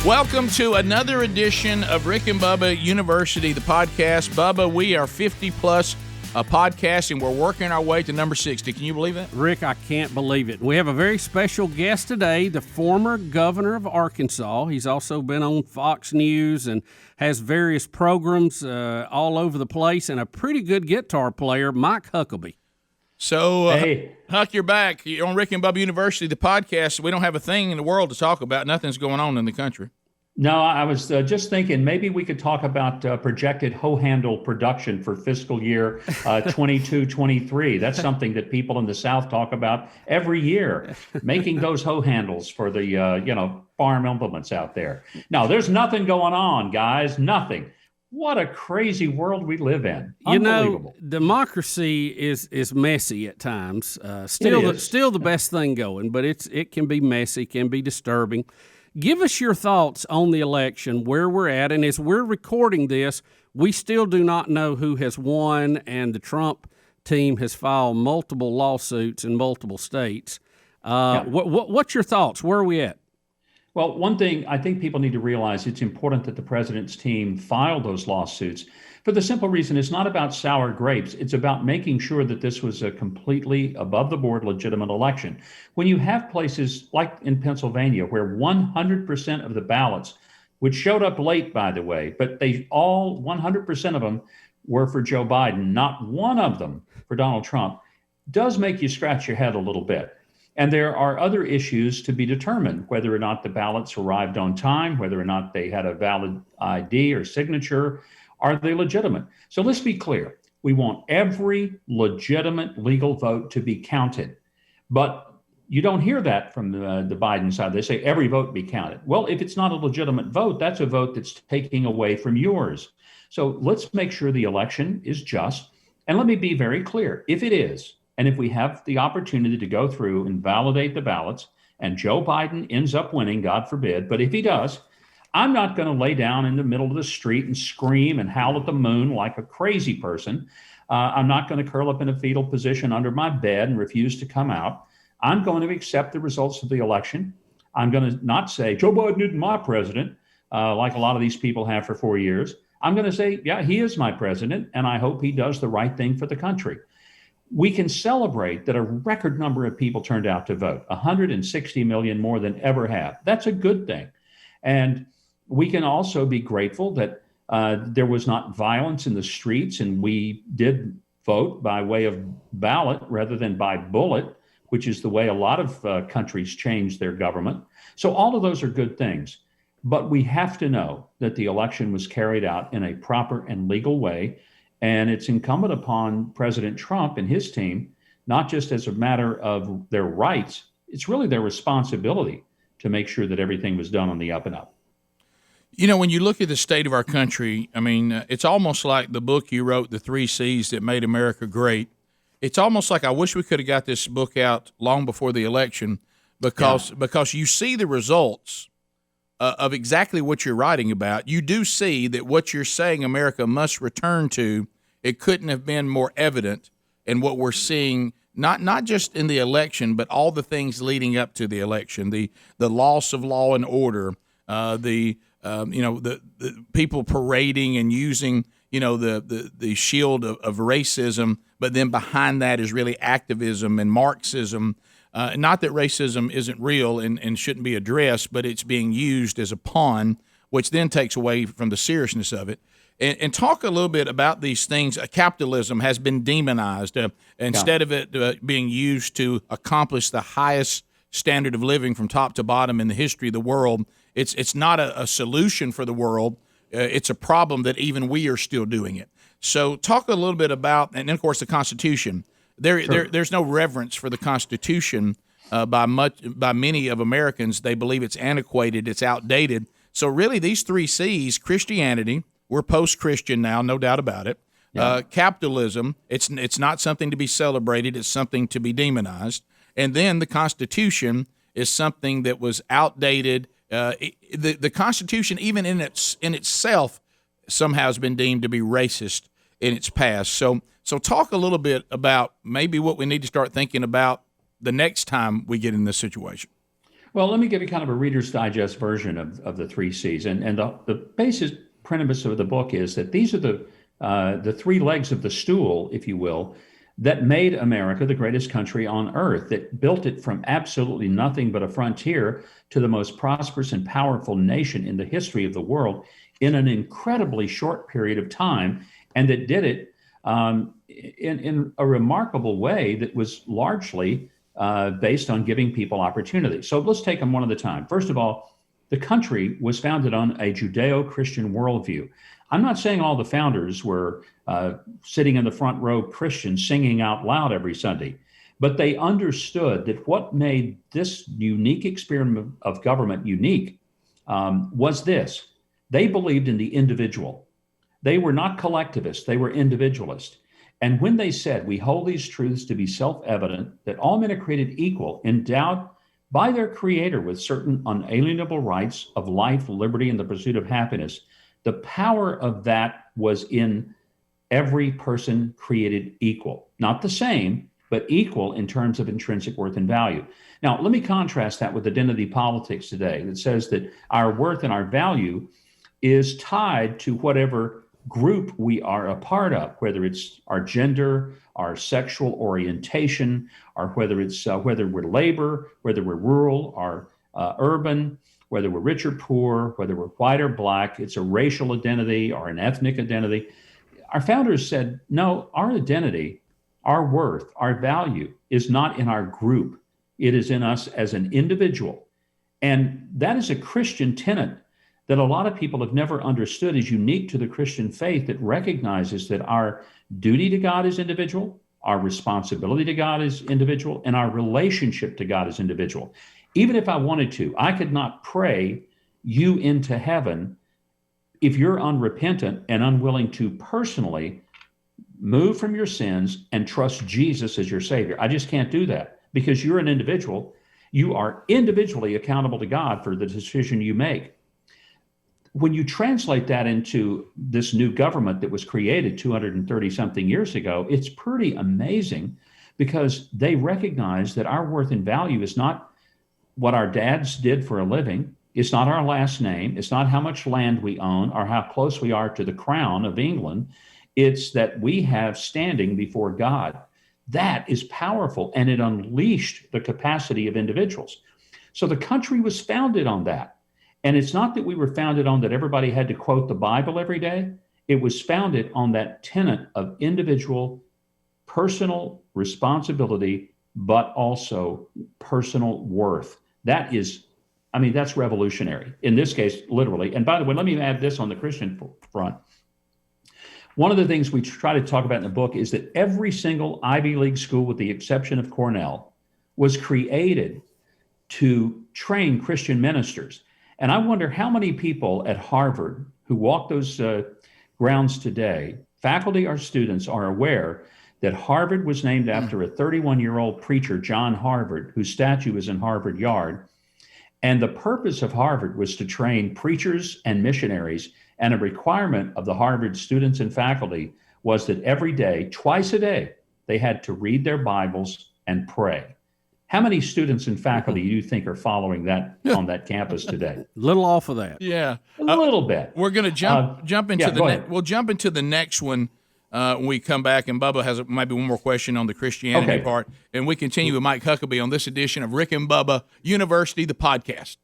Welcome to another edition of Rick and Bubba University, the podcast. Bubba, we are 50-plus podcasts, and we're working our way to number 60. Can you believe that? Rick, I can't believe it. We have a very special guest today, the former governor of Arkansas. He's also been on Fox News and has various programs all over the place, and a pretty good guitar player, Mike Huckabee. So, hey. Huck, you're back. You're on Rick and Bubba University, the podcast. We don't have a thing in the world to talk about. Nothing's going on in the country. No, I was just thinking maybe we could talk about projected hoe handle production for fiscal year 22-23. That's something that people in the South talk about every year, making those hoe handles for the farm implements out there. No, there's nothing going on, guys. Nothing. What a crazy world we live in. Unbelievable. Democracy is messy at times. Still the best thing going, but it can be messy, can be disturbing. Give us your thoughts on the election, where we're at, and as we're recording this, we still do not know who has won, and the Trump team has filed multiple lawsuits in multiple states. What's your thoughts? Where are we at? Well, one thing I think people need to realize, it's important that the president's team filed those lawsuits for the simple reason it's not about sour grapes. It's about making sure that this was a completely above-the-board legitimate election. When you have places like in Pennsylvania where 100% of the ballots, which showed up late, by the way, but 100% of them were for Joe Biden, not one of them for Donald Trump, does make you scratch your head a little bit. And there are other issues to be determined, whether or not the ballots arrived on time, whether or not they had a valid ID or signature. Are they legitimate? So let's be clear. We want every legitimate legal vote to be counted. But you don't hear that from the Biden side. They say every vote be counted. Well, if it's not a legitimate vote, that's a vote that's taking away from yours. So let's make sure the election is just. And let me be very clear. If it is, and if we have the opportunity to go through and validate the ballots, and Joe Biden ends up winning, God forbid, but if he does, I'm not going to lay down in the middle of the street and scream and howl at the moon like a crazy person. I'm not going to curl up in a fetal position under my bed and refuse to come out. I'm going to accept the results of the election. I'm going to not say, Joe Biden isn't my president, like a lot of these people have for 4 years. I'm going to say, yeah, he is my president, and I hope he does the right thing for the country. We can celebrate that a record number of people turned out to vote, 160 million more than ever have. That's a good thing. And we can also be grateful that there was not violence in the streets, and we did vote by way of ballot rather than by bullet, which is the way a lot of countries change their government. So all of those are good things. But we have to know that the election was carried out in a proper and legal way. And it's incumbent upon President Trump and his team, not just as a matter of their rights, it's really their responsibility to make sure that everything was done on the up and up. You know, when you look at the state of our country, I mean, it's almost like the book you wrote, The 3 C's That Made America Great. It's almost like I wish we could have got this book out long before the election because you see the results of exactly what you're writing about. You do see that what you're saying America must return to, it couldn't have been more evident in what we're seeing, not just in the election, but all the things leading up to the election, the loss of law and order, the people parading and using, the shield of racism, but then behind that is really activism and Marxism. Not that racism isn't real and shouldn't be addressed, but it's being used as a pawn, which then takes away from the seriousness of it. And talk a little bit about these things. Capitalism has been demonized. Instead of it being used to accomplish the highest standard of living from top to bottom in the history of the world, it's not a solution for the world. It's a problem that even we are still doing it. So talk a little bit about, and then, of course, the Constitution. There's no reverence for the Constitution by many of Americans. They believe it's antiquated, it's outdated. So really, these 3 C's: Christianity, we're post-Christian now, no doubt about it. Yeah. Capitalism, it's not something to be celebrated; it's something to be demonized. And then the Constitution is something that was outdated. The Constitution, even in itself, somehow has been deemed to be racist in its past. So talk a little bit about maybe what we need to start thinking about the next time we get in this situation. Well, let me give you kind of a Reader's Digest version of the three C's. And the basic premise of the book is that these are the three legs of the stool, if you will, that made America the greatest country on earth, that built it from absolutely nothing but a frontier to the most prosperous and powerful nation in the history of the world in an incredibly short period of time, and that did it in a remarkable way that was largely based on giving people opportunity. So let's take them one at a time. First of all, the country was founded on a Judeo-Christian worldview. I'm not saying all the founders were sitting in the front row Christians singing out loud every Sunday, but they understood that what made this unique experiment of government unique was this. They believed in the individual. They were not collectivists, they were individualists. And when they said, we hold these truths to be self-evident, that all men are created equal, endowed by their creator with certain unalienable rights of life, liberty, and the pursuit of happiness, the power of that was in every person created equal, not the same, but equal in terms of intrinsic worth and value. Now, let me contrast that with identity politics today that says that our worth and our value is tied to whatever group we are a part of, whether it's our gender, our sexual orientation, or whether it's whether we're labor, whether we're rural or urban, whether we're rich or poor, whether we're white or black. It's a racial identity or an ethnic identity. Our founders said, no, our identity, our worth, our value is not in our group. It is in us as an individual. And that is a Christian tenet that a lot of people have never understood is unique to the Christian faith, that recognizes that our duty to God is individual, our responsibility to God is individual, and our relationship to God is individual. Even if I wanted to, I could not pray you into heaven if you're unrepentant and unwilling to personally move from your sins and trust Jesus as your Savior. I just can't do that because you're an individual. You are individually accountable to God for the decision you make. When you translate that into this new government that was created 230 something years ago, it's pretty amazing because they recognize that our worth and value is not what our dads did for a living. It's not our last name. It's not how much land we own or how close we are to the crown of England. It's that we have standing before God. That is powerful, and it unleashed the capacity of individuals. So the country was founded on that. And it's not that we were founded on that everybody had to quote the Bible every day. It was founded on that tenet of individual, personal responsibility, but also personal worth. That is, I mean, that's revolutionary. In this case, literally. And by the way, let me add this on the Christian front. One of the things we try to talk about in the book is that every single Ivy League school, with the exception of Cornell, was created to train Christian ministers. And I wonder how many people at Harvard who walk those grounds today, faculty or students, are aware that Harvard was named after a 31-year-old preacher, John Harvard, whose statue is in Harvard Yard. And the purpose of Harvard was to train preachers and missionaries. And a requirement of the Harvard students and faculty was that every day, twice a day, they had to read their Bibles and pray. How many students and faculty do you think are following that on that campus today? Little off of that. Yeah, a little bit. We're going to jump into we'll jump into the next one when we come back. And Bubba has maybe one more question on the Christianity part, and we continue with Mike Huckabee on this edition of Rick and Bubba University, the podcast.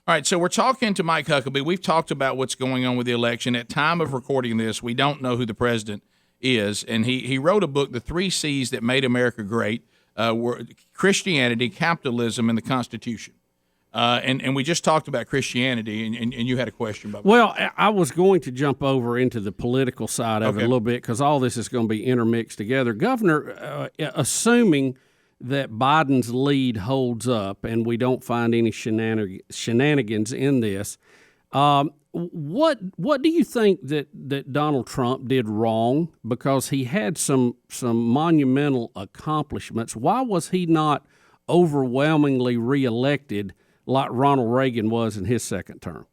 All right, so we're talking to Mike Huckabee. We've talked about what's going on with the election. At time of recording this, we don't know who the president is, and he wrote a book, The Three C's That Made America Great. Were Christianity, capitalism, and the Constitution. And we just talked about Christianity, and you had a question about. Well, I was going to jump over into the political side of it a little bit because all this is going to be intermixed together. Governor, assuming that Biden's lead holds up and we don't find any shenanigans in this, what do you think that Donald Trump did wrong? Because he had some monumental accomplishments. Why was he not overwhelmingly reelected like Ronald Reagan was in his second term?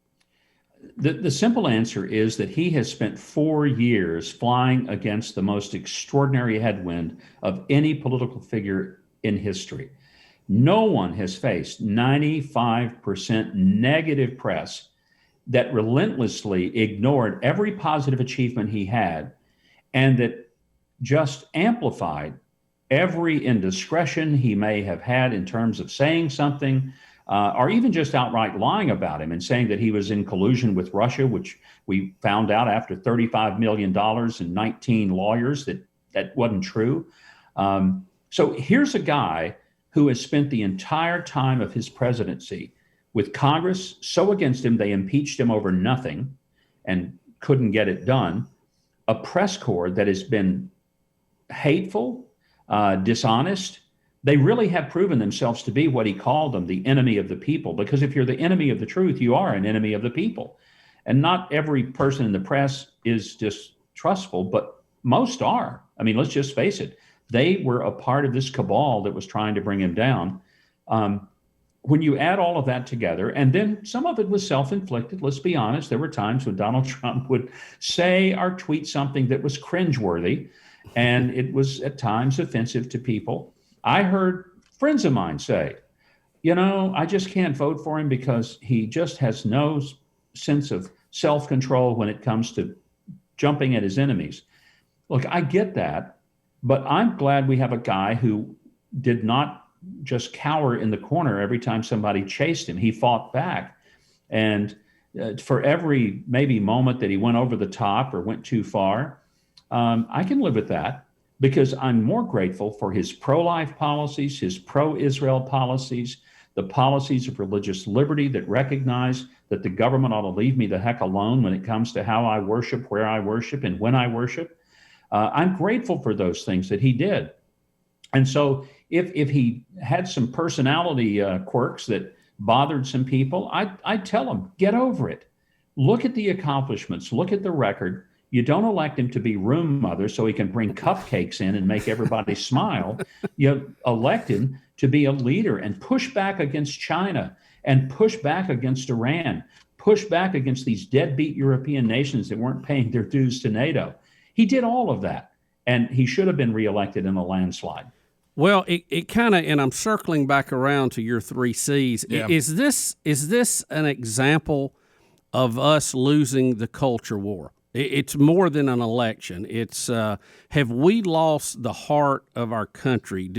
The simple answer is that he has spent 4 years flying against the most extraordinary headwind of any political figure in history. No one has faced 95% negative press that relentlessly ignored every positive achievement he had and that just amplified every indiscretion he may have had in terms of saying something, or even just outright lying about him and saying that he was in collusion with Russia, which we found out after $35 million and 19 lawyers that wasn't true. So here's a guy who has spent the entire time of his presidency with Congress so against him, they impeached him over nothing and couldn't get it done. A press corps that has been hateful, dishonest. They really have proven themselves to be what he called them, the enemy of the people. Because if you're the enemy of the truth, you are an enemy of the people. And not every person in the press is distrustful, but most are. I mean, let's just face it. They were a part of this cabal that was trying to bring him down. When you add all of that together, and then some of it was self-inflicted, let's be honest, there were times when Donald Trump would say or tweet something that was cringeworthy, and it was at times offensive to people. I heard friends of mine say, I just can't vote for him because he just has no sense of self-control when it comes to jumping at his enemies. Look, I get that, but I'm glad we have a guy who did not just cower in the corner every time somebody chased him. He fought back. And for every maybe moment that he went over the top or went too far, I can live with that because I'm more grateful for his pro-life policies, his pro-Israel policies, the policies of religious liberty that recognize that the government ought to leave me the heck alone when it comes to how I worship, where I worship, and when I worship. I'm grateful for those things that he did. And so if he had some personality quirks that bothered some people, I'd tell him, get over it. Look at the accomplishments. Look at the record. You don't elect him to be room mother so he can bring cupcakes in and make everybody smile. You elect him to be a leader and push back against China and push back against Iran, push back against these deadbeat European nations that weren't paying their dues to NATO. He did all of that, and he should have been reelected in a landslide. Well, it kind of, and I'm circling back around to your 3 C's. Yeah. Is this an example of us losing the culture war? It's more than an election. It's have we lost the heart of our country?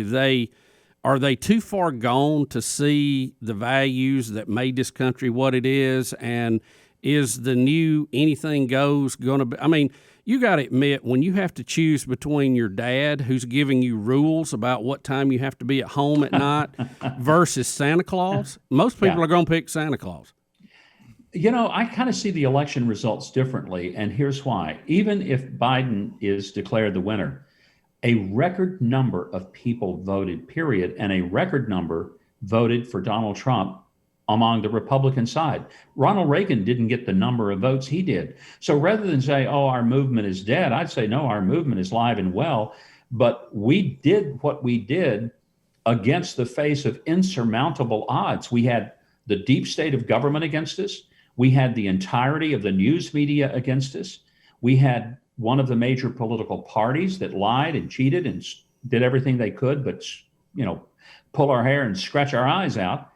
Are they too far gone to see the values that made this country what it is? And is the new anything goes going to be? I mean, you got to admit, when you have to choose between your dad, who's giving you rules about what time you have to be at home at night, versus Santa Claus, most people are going to pick Santa Claus. I kind of see the election results differently, and here's why. Even if Biden is declared the winner, a record number of people voted, period, and a record number voted for Donald Trump among the Republican side. Ronald Reagan didn't get the number of votes he did. So rather than say, our movement is dead, I'd say, no, our movement is live and well. But we did what we did against the face of insurmountable odds. We had the deep state of government against us. We had the entirety of the news media against us. We had one of the major political parties that lied and cheated and did everything they could, but, pull our hair and scratch our eyes out.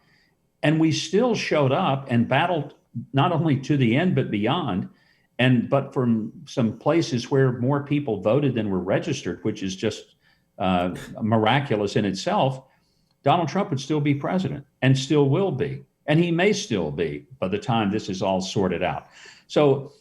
And we still showed up and battled not only to the end, but beyond. But from some places where more people voted than were registered, which is just miraculous in itself, Donald Trump would still be president and still will be. And he may still be by the time this is all sorted out. So,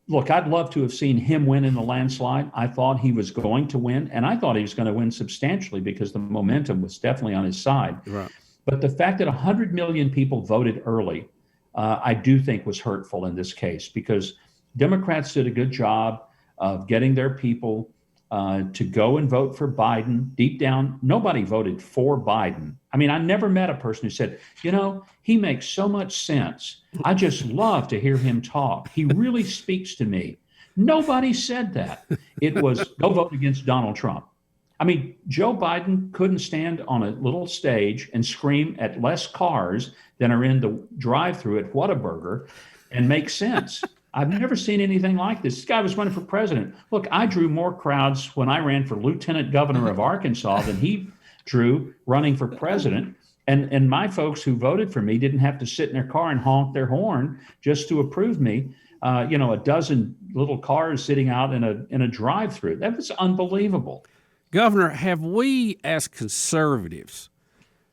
look, I'd love to have seen him win in the landslide. I thought he was going to win, and I thought he was going to win substantially because the momentum was definitely on his side. Right. But the fact that 100 million people voted early, I do think was hurtful in this case, because Democrats did a good job of getting their people to go and vote for Biden. Deep down, nobody voted for Biden. I mean, I never met a person who said, he makes so much sense. I just love to hear him talk. He really speaks to me. Nobody said that. It was go vote against Donald Trump. I mean, Joe Biden couldn't stand on a little stage and scream at less cars than are in the drive-thru at Whataburger and make sense. I've never seen anything like this. This guy was running for president. Look, I drew more crowds when I ran for lieutenant governor of Arkansas than he true running for president. And my folks who voted for me didn't have to sit in their car and honk their horn just to approve me. A dozen little cars sitting out in a drive-through. That was unbelievable. Governor, have we as conservatives,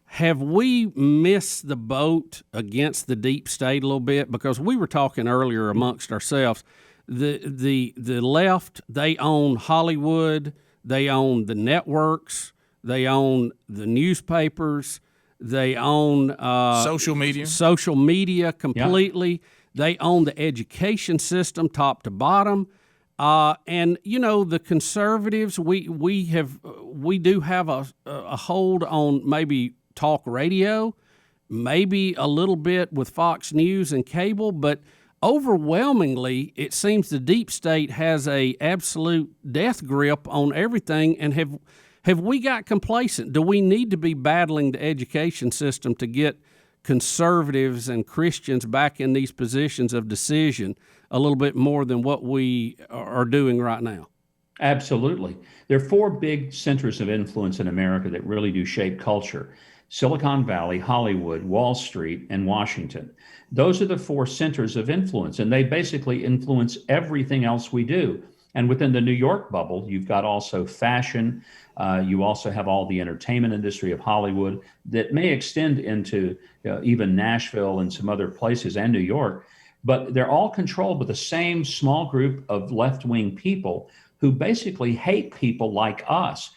have we missed the boat against the deep state a little bit? Because we were talking earlier amongst ourselves, the left, they own Hollywood, they own the networks, they own the newspapers, they own social media completely. Yeah. They own the education system top to bottom. And the conservatives, we do have a hold on maybe talk radio, maybe a little bit with Fox News and cable, but overwhelmingly, it seems the deep state has a absolute death grip on everything. And have we got complacent? Do we need to be battling the education system to get conservatives and Christians back in these positions of decision a little bit more than what we are doing right now? Absolutely. There are four big centers of influence in America that really do shape culture: Silicon Valley, Hollywood, Wall Street, and Washington. Those are the four centers of influence, and they basically influence everything else we do. And within the New York bubble, you've got also fashion. You also have all the entertainment industry of Hollywood that may extend into even Nashville and some other places and New York. But they're all controlled by the same small group of left-wing people who basically hate people like us.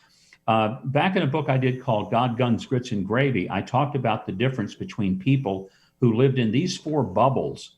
Back in a book I did called God, Guns, Grits, and Gravy, I talked about the difference between people who lived in these four bubbles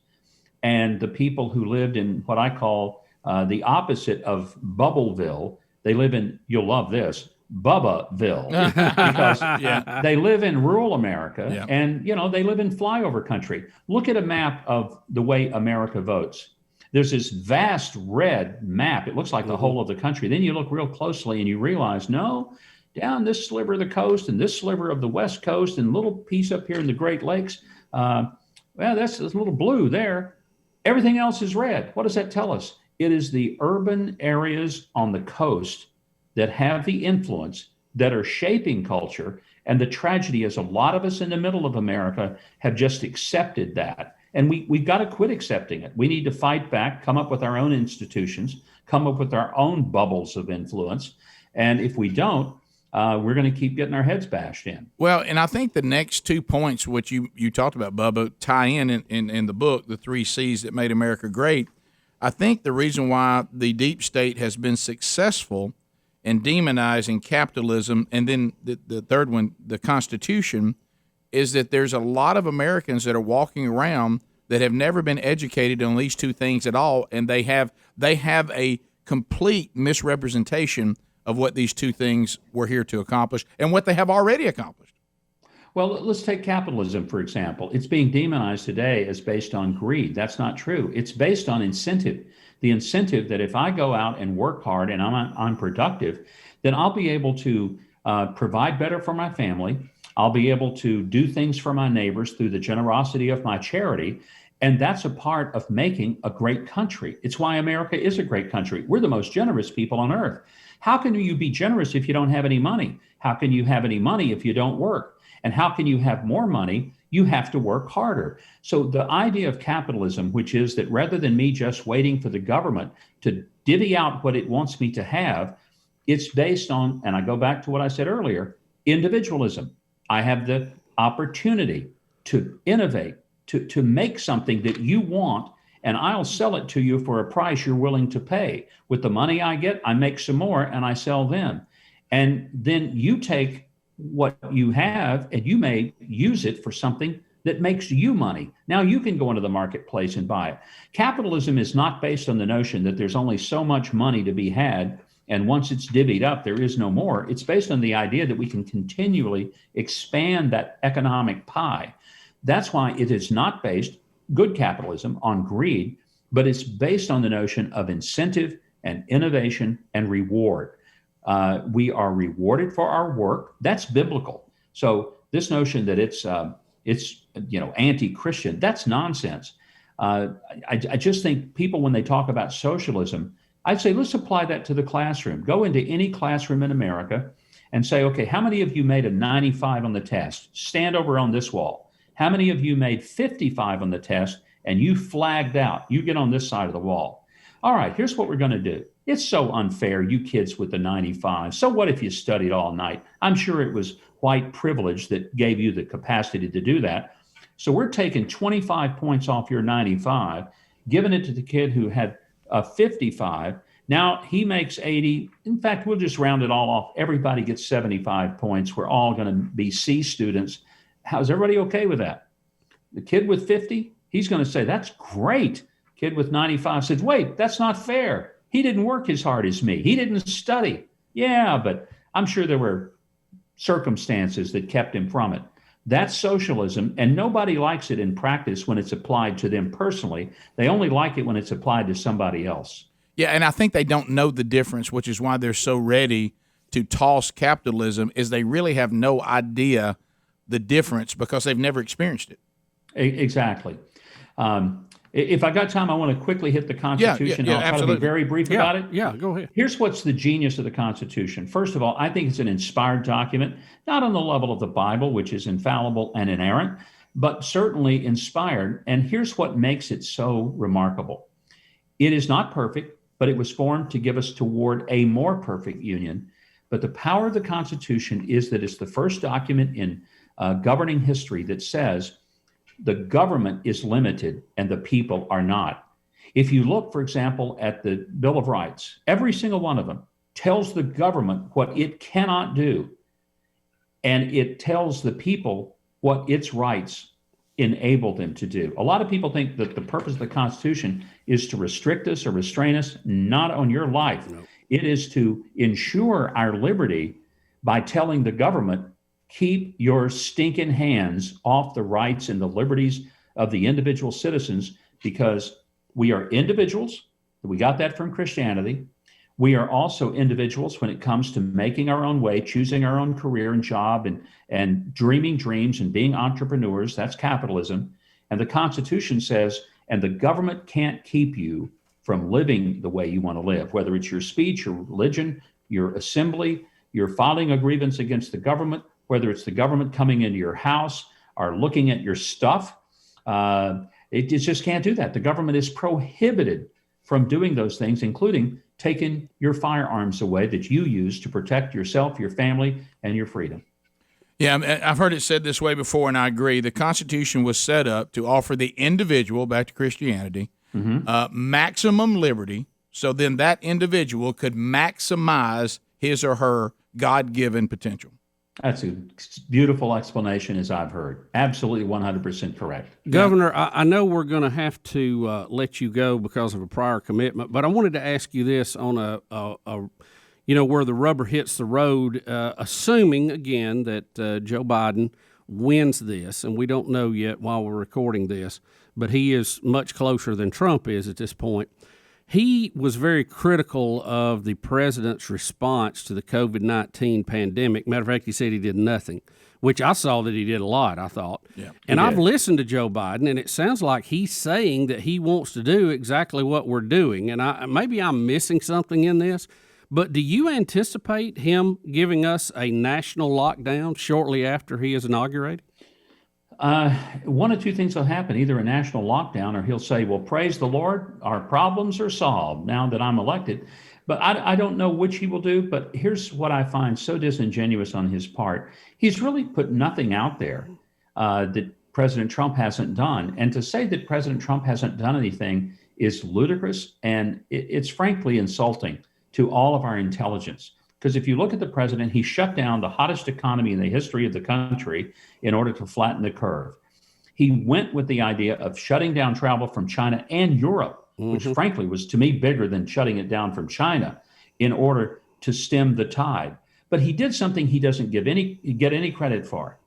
and the people who lived in what I call the opposite of Bubbleville. They live in, you'll love this, Bubbaville, because they live in rural America and, they live in flyover country. Look at a map of the way America votes. There's this vast red map. It looks like the whole of the country. Then you look real closely and you realize, no, down this sliver of the coast and this sliver of the West Coast and a little piece up here in the Great Lakes, that's a little blue there. Everything else is red. What does that tell us? It is the urban areas on the coast that have the influence, that are shaping culture. And the tragedy is a lot of us in the middle of America have just accepted that. And we've got to quit accepting it. We need to fight back, come up with our own institutions, come up with our own bubbles of influence. And if we don't, we're going to keep getting our heads bashed in. Well, and I think the next 2 points, which you talked about, Bubba, tie in the book, the 3 C's that made America great. I think the reason why the deep state has been successful in demonizing capitalism, and then the third one, the Constitution, is that there's a lot of Americans that are walking around that have never been educated on these 2 things at all, and they have a complete misrepresentation of what these 2 things were here to accomplish and what they have already accomplished. Well, let's take capitalism, for example. It's being demonized today as based on greed. That's not true. It's based on incentive. The incentive that if I go out and work hard and I'm productive, then I'll be able to provide better for my family. I'll be able to do things for my neighbors through the generosity of my charity. And that's a part of making a great country. It's why America is a great country. We're the most generous people on earth. How can you be generous if you don't have any money? How can you have any money if you don't work? And how can you have more money? You have to work harder. So the idea of capitalism, which is that rather than me just waiting for the government to divvy out what it wants me to have, it's based on, and I go back to what I said earlier, individualism. I have the opportunity to innovate, to make something that you want, and I'll sell it to you for a price you're willing to pay. With the money I get, I make some more and I sell them. And then you take what you have and you may use it for something that makes you money. Now you can go into the marketplace and buy it. Capitalism is not based on the notion that there's only so much money to be had, and once it's divvied up, there is no more. It's based on the idea that we can continually expand that economic pie. That's why it is not based, good capitalism, on greed, but it's based on the notion of incentive and innovation and reward. We are rewarded for our work. That's biblical. So this notion that it's anti-Christian, that's nonsense. I just think people, when they talk about socialism, I'd say let's apply that to the classroom. Go into any classroom in America and say, okay, how many of you made a 95 on the test? Stand over on this wall. How many of you made 55 on the test and you flagged out? You get on this side of the wall. All right, here's what we're going to do. It's so unfair, you kids with the 95. So what if you studied all night? I'm sure it was white privilege that gave you the capacity to do that. So we're taking 25 points off your 95, giving it to the kid who had a 55. Now he makes 80. In fact, we'll just round it all off. Everybody gets 75 points. We're all going to be C students. How's everybody okay with that? The kid with 50, he's going to say, that's great. Kid with 95 says, wait, that's not fair. He didn't work as hard as me. He didn't study. Yeah, but I'm sure there were circumstances that kept him from it. That's socialism, and nobody likes it in practice when it's applied to them personally. They only like it when it's applied to somebody else. Yeah, and I think they don't know the difference, which is why they're so ready to toss capitalism, is they really have no idea the difference because they've never experienced it. Exactly. If I got time, I want to quickly hit the Constitution. Yeah, I'll try to absolutely. be very brief about it. Yeah, go ahead. Here's what's the genius of the Constitution. First of all, I think it's an inspired document, not on the level of the Bible, which is infallible and inerrant, but certainly inspired. And here's what makes it so remarkable. It is not perfect, but it was formed to give us toward a more perfect union. But the power of the Constitution is that it's the first document in governing history that says the government is limited and the people are not. If you look, for example, at the Bill of Rights, every single one of them tells the government what it cannot do, and it tells the people what its rights enable them to do. A lot of people think that the purpose of the Constitution is to restrict us or restrain us, not on your life. No. It is to ensure our liberty by telling the government, keep your stinking hands off the rights and the liberties of the individual citizens, because we are individuals. We got that from Christianity. We are also individuals when it comes to making our own way, choosing our own career and job, and dreaming dreams and being entrepreneurs. That's capitalism. And the Constitution says, and the government can't keep you from living the way you want to live, whether it's your speech, your religion, your assembly, your filing a grievance against the government, whether it's the government coming into your house or looking at your stuff. It just can't do that. The government is prohibited from doing those things, including taking your firearms away that you use to protect yourself, your family, and your freedom. Yeah, I've heard it said this way before, and I agree. The Constitution was set up to offer the individual, back to Christianity, maximum liberty, so then that individual could maximize his or her God-given potential. That's a beautiful explanation, as I've heard. Absolutely 100% correct. Governor, I know we're going to have to let you go because of a prior commitment, but I wanted to ask you this on where the rubber hits the road, assuming, again, that Joe Biden wins this, and we don't know yet while we're recording this, but he is much closer than Trump is at this point. He was very critical of the president's response to the COVID-19 pandemic. Matter of fact, he said he did nothing, which I saw that he did a lot, I thought. Yeah, and I've listened to Joe Biden, and it sounds like he's saying that he wants to do exactly what we're doing. And maybe I'm missing something in this, but do you anticipate him giving us a national lockdown shortly after he is inaugurated? One of two things will happen, either a national lockdown or he'll say, well, praise the Lord, our problems are solved now that I'm elected. But I don't know which he will do. But here's what I find so disingenuous on his part. He's really put nothing out there that President Trump hasn't done. And to say that President Trump hasn't done anything is ludicrous. And it's frankly insulting to all of our intelligence. Because if you look at the president, he shut down the hottest economy in the history of the country in order to flatten the curve. He went with the idea of shutting down travel from China and Europe, which frankly was to me bigger than shutting it down from China, in order to stem the tide. But he did something he doesn't get any credit for.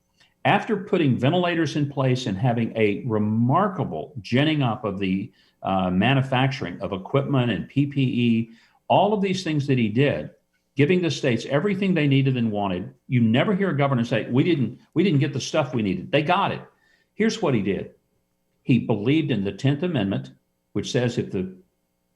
After putting ventilators in place and having a remarkable ginning up of the manufacturing of equipment and PPE, all of these things that he did, giving the states everything they needed and wanted. You never hear a governor say, we didn't get the stuff we needed. They got it. Here's what he did. He believed in the 10th Amendment, which says if the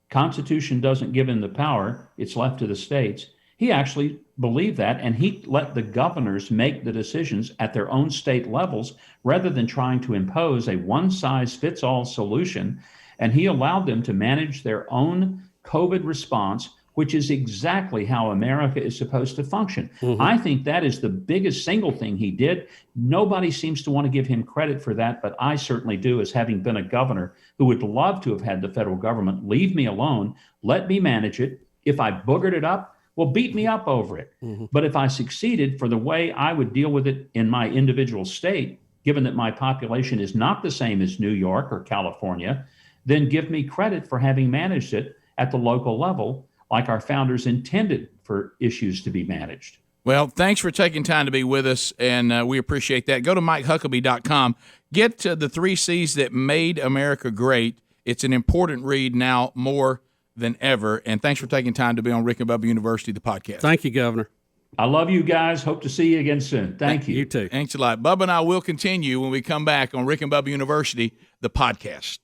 Constitution doesn't give him the power, it's left to the states. He actually believed that, and he let the governors make the decisions at their own state levels rather than trying to impose a one-size-fits-all solution. And he allowed them to manage their own COVID response, which is exactly how America is supposed to function. I think that is the biggest single thing he did. Nobody seems to want to give him credit for that, but I certainly do, as having been a governor who would love to have had the federal government leave me alone, let me manage it. If I boogered it up, well, beat me up over it. But if I succeeded for the way I would deal with it in my individual state, given that my population is not the same as New York or California, then give me credit for having managed it at the local level like our founders intended for issues to be managed. Well, thanks for taking time to be with us, and we appreciate that. Go to MikeHuckabee.com. Get to the 3 C's that made America great. It's an important read now more than ever. And thanks for taking time to be on Rick and Bubba University, the podcast. Thank you, Governor. I love you guys. Hope to see you again soon. Thank you. You too. Thanks a lot. Bubba and I will continue when we come back on Rick and Bubba University, the podcast.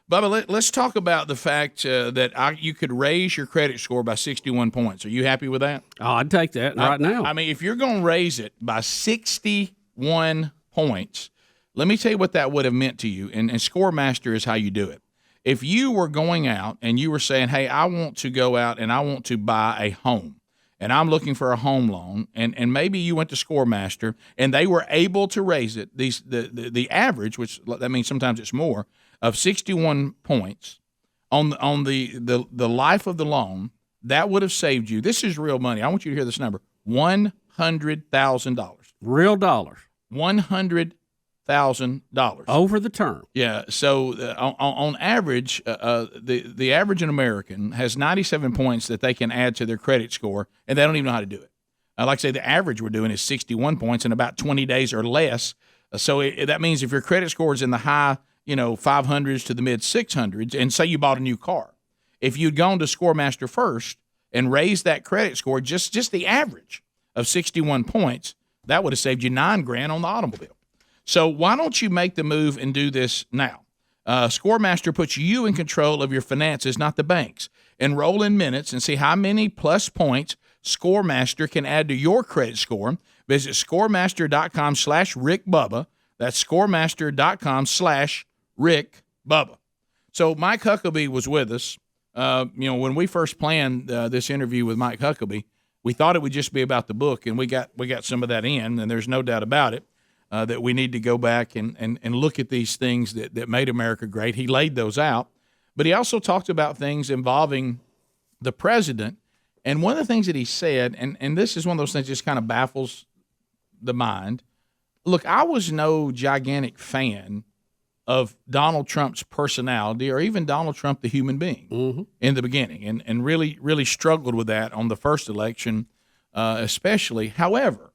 Bubba, let's talk about the fact that you could raise your credit score by 61 points. Are you happy with that? Oh, I'd take that right now. I mean, if you're going to raise it by 61 points, let me tell you what that would have meant to you. And ScoreMaster is how you do it. If you were going out and you were saying, hey, I want to go out and I want to buy a home, and I'm looking for a home loan, and maybe you went to ScoreMaster and they were able to raise it, the average, which that means sometimes it's more, of 61 points on the life of the loan, that would have saved you. This is real money. I want you to hear this number: $100,000. Real dollars. $100,000 over the term. Yeah. So on average, the average American has 97 points that they can add to their credit score, and they don't even know how to do it. Like I say, the average we're doing is 61 points in about 20 days or less. So that means if your credit score is in the high 500s to the mid 600s, and say you bought a new car, if you'd gone to ScoreMaster first and raised that credit score just the average of 61 points, that would have saved you $9,000 on the automobile. So why don't you make the move and do this now? ScoreMaster puts you in control of your finances, not the banks. Enroll in minutes and see how many plus points ScoreMaster can add to your credit score. Visit ScoreMaster.com/Rick Bubba. That's ScoreMaster.com/Rick Bubba. So Mike Huckabee was with us. When we first planned this interview with Mike Huckabee, we thought it would just be about the book, and we got some of that in, and there's no doubt about it. That we need to go back and look at these things that made America great. He laid those out. But he also talked about things involving the president. And one of the things that he said, and this is one of those things that just kind of baffles the mind. Look, I was no gigantic fan of Donald Trump's personality or even Donald Trump, the human being, in the beginning, and really, really struggled with that on the first election, especially. However,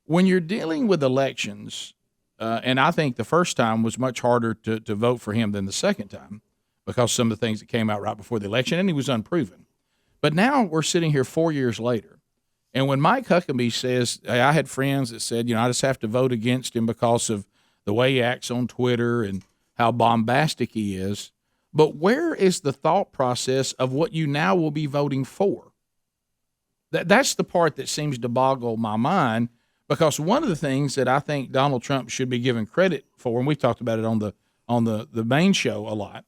when you're dealing with elections, and I think the first time was much harder to vote for him than the second time because some of the things that came out right before the election, and he was unproven. But now we're sitting here 4 years later, and when Mike Huckabee says, hey, I had friends that said, I just have to vote against him because of the way he acts on Twitter and how bombastic he is, but where is the thought process of what you now will be voting for? That's the part that seems to boggle my mind. Because one of the things that I think Donald Trump should be given credit for, and we've talked about it on the main show a lot,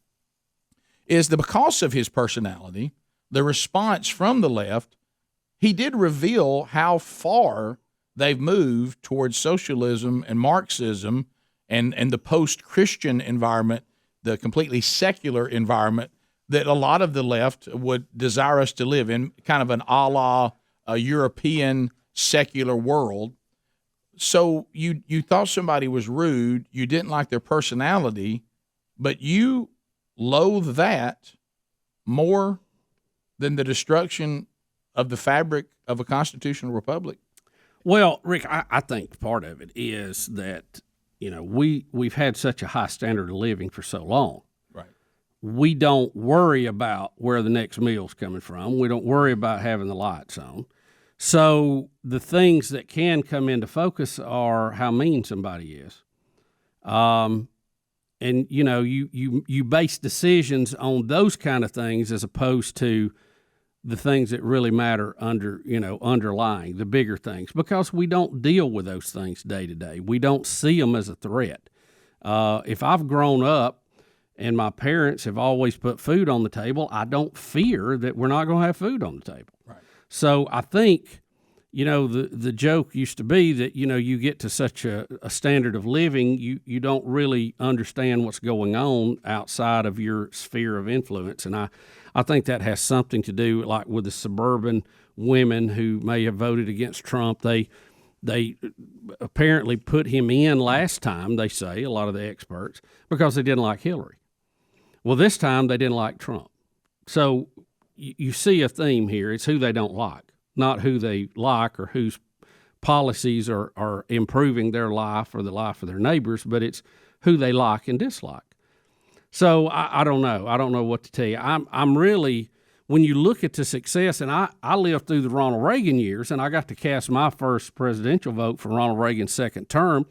is that because of his personality, the response from the left, he did reveal how far they've moved towards socialism and Marxism and the post-Christian environment, the completely secular environment that a lot of the left would desire us to live in, kind of an a la European secular world. So you thought somebody was rude, you didn't like their personality, but you loathe that more than the destruction of the fabric of a constitutional republic? Well, Rick, I think part of it is that, we've had such a high standard of living for so long. Right. We don't worry about where the next meal's coming from. We don't worry about having the lights on. So the things that can come into focus are how mean somebody is. And, you base decisions on those kind of things as opposed to the things that really matter underlying the bigger things, because we don't deal with those things day to day. We don't see them as a threat. If I've grown up and my parents have always put food on the table, I don't fear that we're not going to have food on the table. Right. So I think, the joke used to be that, you get to such a standard of living, you don't really understand what's going on outside of your sphere of influence. And I think that has something to do, like, with the suburban women who may have voted against Trump. They apparently put him in last time, they say, a lot of the experts, because they didn't like Hillary. Well, this time they didn't like Trump. So you see a theme here. It's who they don't like, not who they like or whose policies are improving their life or the life of their neighbors, but it's who they like and dislike. So I don't know. I don't know what to tell you. I'm really, when you look at the success, and I lived through the Ronald Reagan years, and I got to cast my first presidential vote for Ronald Reagan's second term.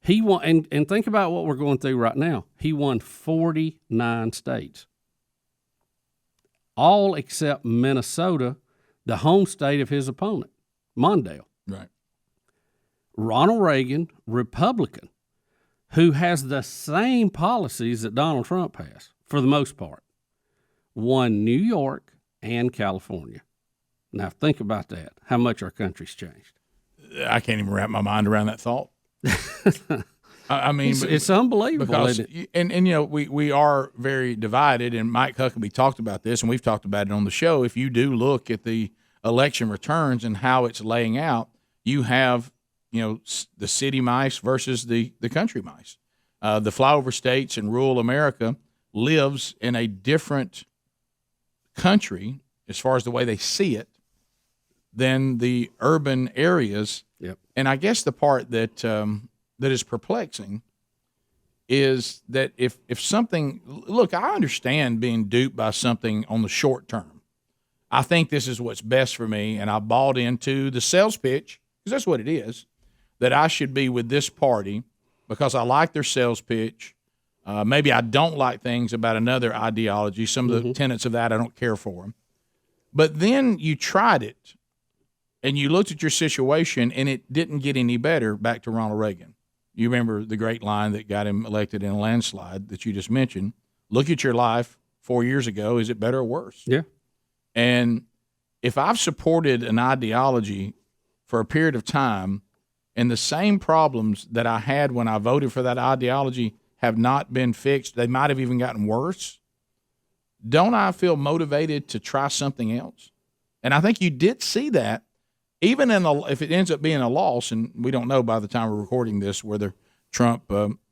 He won, and think about what we're going through right now. He won 49 states, all except Minnesota, the home state of his opponent, Mondale. Right. Ronald Reagan, Republican, who has the same policies that Donald Trump has, for the most part, won New York and California. Now, think about that, how much our country's changed. I can't even wrap my mind around that thought. I mean, it's unbelievable. Because, isn't it? and we are very divided, and Mike Huckabee talked about this, and we've talked about it on the show. If you do look at the election returns and how it's laying out, you have, the city mice versus the country mice. The flyover states and rural America lives in a different country as far as the way they see it than the urban areas. Yep. And I guess the part that that is perplexing is that if something, look, I understand being duped by something on the short term. I think this is what's best for me, and I bought into the sales pitch, because that's what it is, that I should be with this party because I like their sales pitch. Maybe I don't like things about another ideology. Some of the tenets of that I don't care for them. But then you tried it, and you looked at your situation, and it didn't get any better. Back to Ronald Reagan. You remember the great line that got him elected in a landslide that you just mentioned. Look at your life 4 years ago. Is it better or worse? Yeah. And if I've supported an ideology for a period of time and the same problems that I had when I voted for that ideology have not been fixed, they might have even gotten worse, don't I feel motivated to try something else? And I think you did see that, even if it ends up being a loss, and we don't know by the time we're recording this whether Trump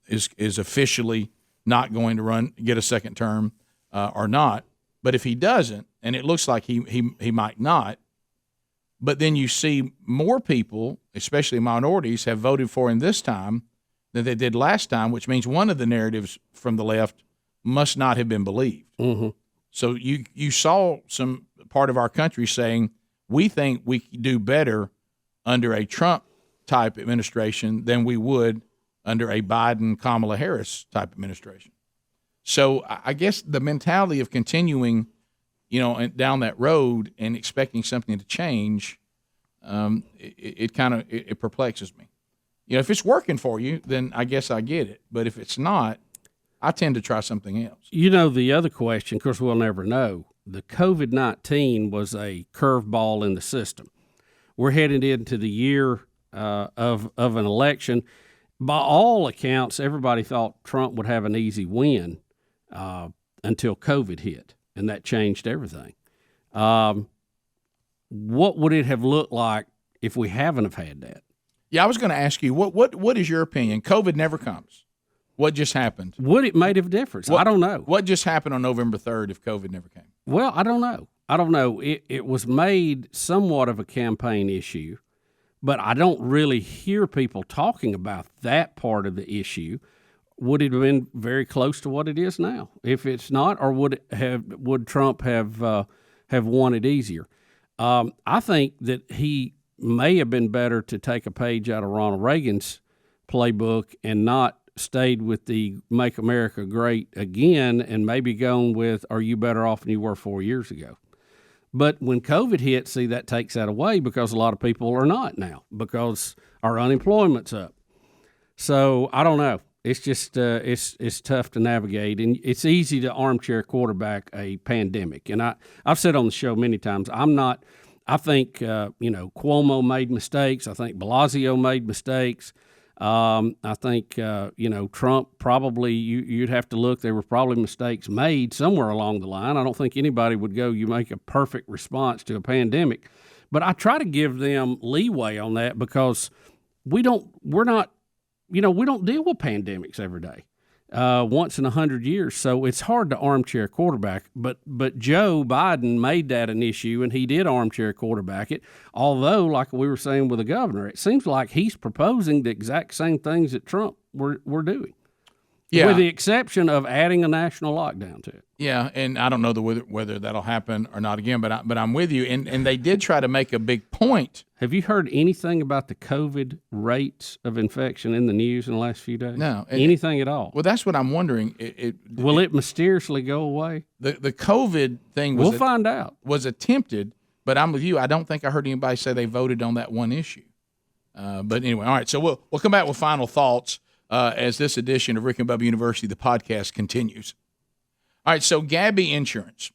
is officially not going to get a second term or not. But if he doesn't, and it looks like he might not, but then you see more people, especially minorities, have voted for him this time than they did last time, which means one of the narratives from the left must not have been believed. Mm-hmm. So you saw some part of our country saying, we think we do better under a Trump-type administration than we would under a Biden, Kamala Harris-type administration. So I guess the mentality of continuing, down that road and expecting something to change, it perplexes me. If it's working for you, then I guess I get it. But if it's not, I tend to try something else. The other question, of course, we'll never know. The COVID-19 was a curveball in the system. We're headed into the year of an election. By all accounts, everybody thought Trump would have an easy win until COVID hit, and that changed everything. What would it have looked like if we haven't have had that? Yeah, I was going to ask you, what is your opinion? COVID never comes. What just happened? Would it made a difference? I don't know. What just happened on November 3rd if COVID never came? Well, I don't know. It was made somewhat of a campaign issue, but I don't really hear people talking about that part of the issue. Would it have been very close to what it is now? If it's not, or would Trump have won it easier? I think that he may have been better to take a page out of Ronald Reagan's playbook and not stayed with the Make America Great Again and maybe gone with, are you better off than you were 4 years ago? But when COVID hit, see, that takes that away because a lot of people are not now because our unemployment's up. So I don't know. It's just it's tough to navigate, and it's easy to armchair quarterback a pandemic. And I've said on the show many times, I think Cuomo made mistakes. I think Blasio made mistakes. I think Trump probably you'd have to look. There were probably mistakes made somewhere along the line. I don't think anybody would go, you make a perfect response to a pandemic, but I try to give them leeway on that because we don't deal with pandemics every day, once in 100 years. So it's hard to armchair quarterback. But Joe Biden made that an issue, and he did armchair quarterback it. Although, like we were saying with the governor, it seems like he's proposing the exact same things that Trump were doing. Yeah. With the exception of adding a national lockdown to it. Yeah, and I don't know whether that'll happen or not again, but I'm with you. And they did try to make a big point. Have you heard anything about the COVID rates of infection in the news in the last few days? No. Anything at all? Well, that's what I'm wondering. Will it mysteriously go away? The COVID thing we'll find out. Was attempted, but I'm with you. I don't think I heard anybody say they voted on that one issue. But anyway, all right, so we'll come back with final thoughts as this edition of Rick and Bubba University, the podcast, continues. All right, so Gabby Insurance.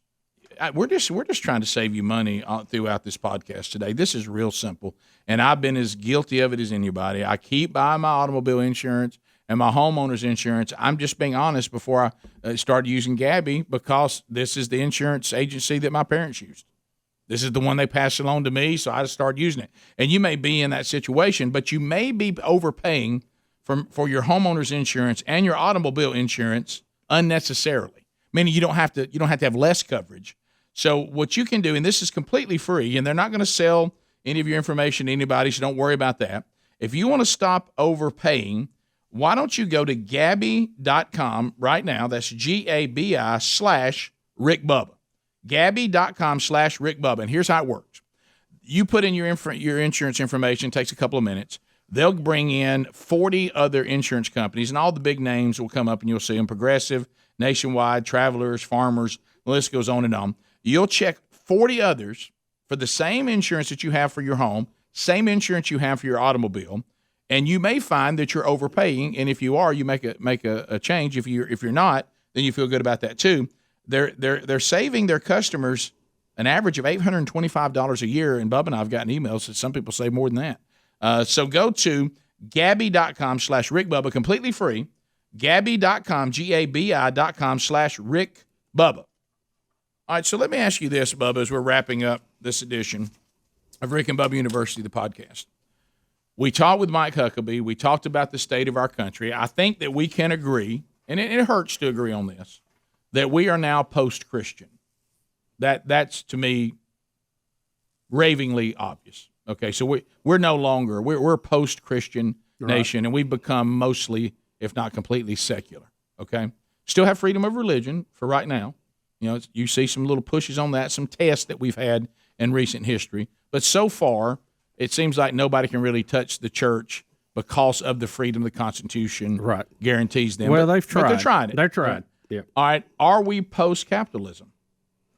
We're just trying to save you money throughout this podcast today. This is real simple, and I've been as guilty of it as anybody. I keep buying my automobile insurance and my homeowner's insurance. I'm just being honest before I started using Gabby because this is the insurance agency that my parents used. This is the one they passed along to me, so I just started using it. And you may be in that situation, but you may be overpaying for your homeowner's insurance and your automobile insurance unnecessarily, meaning you don't have to have less coverage. So what you can do, and this is completely free, and they're not going to sell any of your information to anybody, so don't worry about that. If you want to stop overpaying, why don't you go to Gabby.com right now? That's GABI/Rick Bubba. Gabby.com/Rick Bubba. And here's how it works. You put in your insurance information, it takes a couple of minutes. They'll bring in 40 other insurance companies, and all the big names will come up, and you'll see them: Progressive, Nationwide, Travelers, Farmers, the list goes on and on. You'll check 40 others for the same insurance that you have for your home, same insurance you have for your automobile, and you may find that you're overpaying. And if you are, you make a change. If you're not, then you feel good about that too. They're saving their customers an average of $825 a year. And Bubba and I've gotten emails that some people save more than that. So go to Gabby.com/Rick Bubba, completely free. Gabby.com, GABI.com/Rick Bubba. All right, so let me ask you this, Bubba, as we're wrapping up this edition of Rick and Bubba University, the podcast. We talked with Mike Huckabee. We talked about the state of our country. I think that we can agree, and it hurts to agree on this, that we are now post-Christian. That's, to me, ravingly obvious. Okay, so we're no longer, we're a post-Christian nation, and we've become mostly, if not completely, secular. Okay, still have freedom of religion for right now. You know, you see some little pushes on that, some tests that we've had in recent history. But so far, it seems like nobody can really touch the church because of the freedom the Constitution guarantees them. Well, they've tried. But they're trying it. They're trying. Yeah. All right. Are we post-capitalism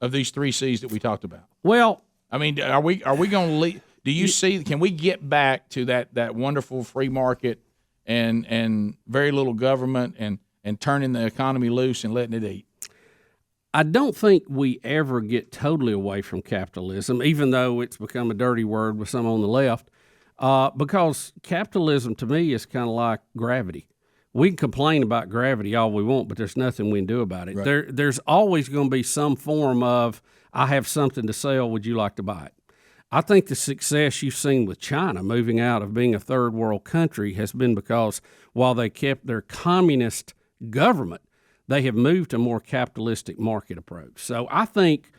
of these three C's that we talked about? Well, I mean, are we going to lead? Do you see? Can we get back to that wonderful free market and very little government and turning the economy loose and letting it eat? I don't think we ever get totally away from capitalism, even though it's become a dirty word with some on the left, because capitalism to me is kind of like gravity. We can complain about gravity all we want, but there's nothing we can do about it. Right. There's always going to be some form of, I have something to sell, would you like to buy it? I think the success you've seen with China moving out of being a third world country has been because while they kept their communist government, they have moved to a more capitalistic market approach. So I think,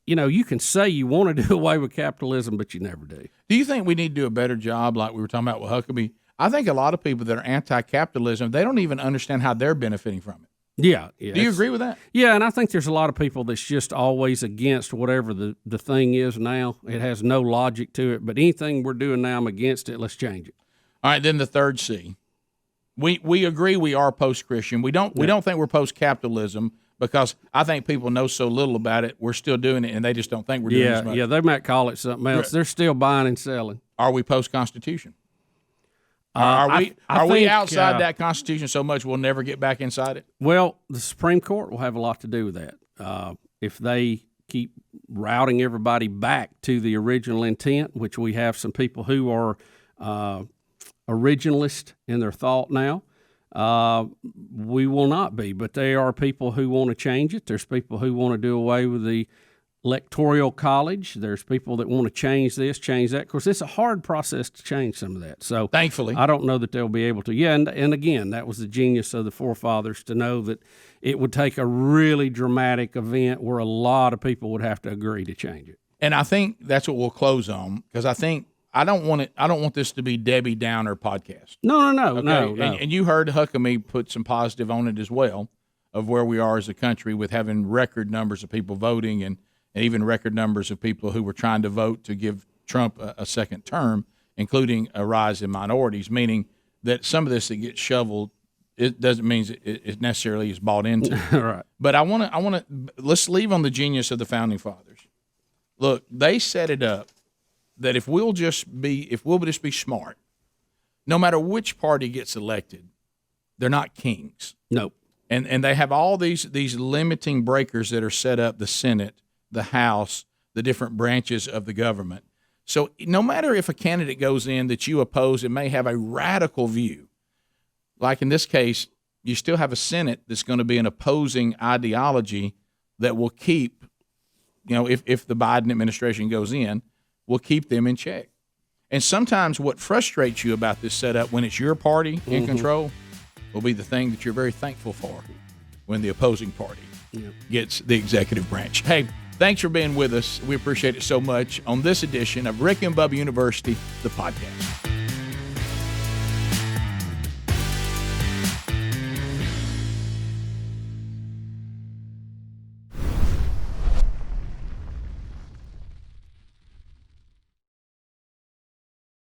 you can say you want to do away with capitalism, but you never do. Do you think we need to do a better job like we were talking about with Huckabee? I think a lot of people that are anti-capitalism, they don't even understand how they're benefiting from it. Yeah. Do you agree with that? Yeah, and I think there's a lot of people that's just always against whatever the thing is now. It has no logic to it, but anything we're doing now, I'm against it. Let's change it. All right, then the third C. We agree we are post-Christian. We don't think we're post-capitalism, because I think people know so little about it. We're still doing it, and they just don't think we're doing as much. Yeah, they might call it something else. They're still buying and selling. Are we post-Constitution? Are we outside that Constitution so much we'll never get back inside it? Well, the Supreme Court will have a lot to do with that. If they keep routing everybody back to the original intent, which we have some people who are originalist in their thought now, we will not be. But there are people who want to change it. There's people who want to do away with the electoral college. There's people that want to change this, change that. Of course, it's a hard process to change some of that. So thankfully, I don't know that they'll be able to. Yeah, and again, that was the genius of the forefathers to know that it would take a really dramatic event where a lot of people would have to agree to change it. And I think that's what we'll close on, because I don't want this to be Debbie Downer podcast. No. And you heard Huckabee put some positive on it as well, of where we are as a country with having record numbers of people voting and even record numbers of people who were trying to vote to give Trump a second term, including a rise in minorities, meaning that some of this that gets shoveled, it doesn't mean it necessarily is bought into. Right. But I want to let's leave on the genius of the founding fathers. Look, they set it up that if we'll just be smart, no matter which party gets elected, they're not kings. Nope. And they have all these limiting breakers that are set up: the Senate, the House, the different branches of the government. So no matter if a candidate goes in that you oppose and may have a radical view, like in this case, you still have a Senate that's going to be an opposing ideology that will keep, if the Biden administration goes in, will keep them in check. And sometimes what frustrates you about this setup when it's your party in control will be the thing that you're very thankful for when the opposing party gets the executive branch. Hey, thanks for being with us. We appreciate it so much on this edition of Rick and Bubba University, the podcast.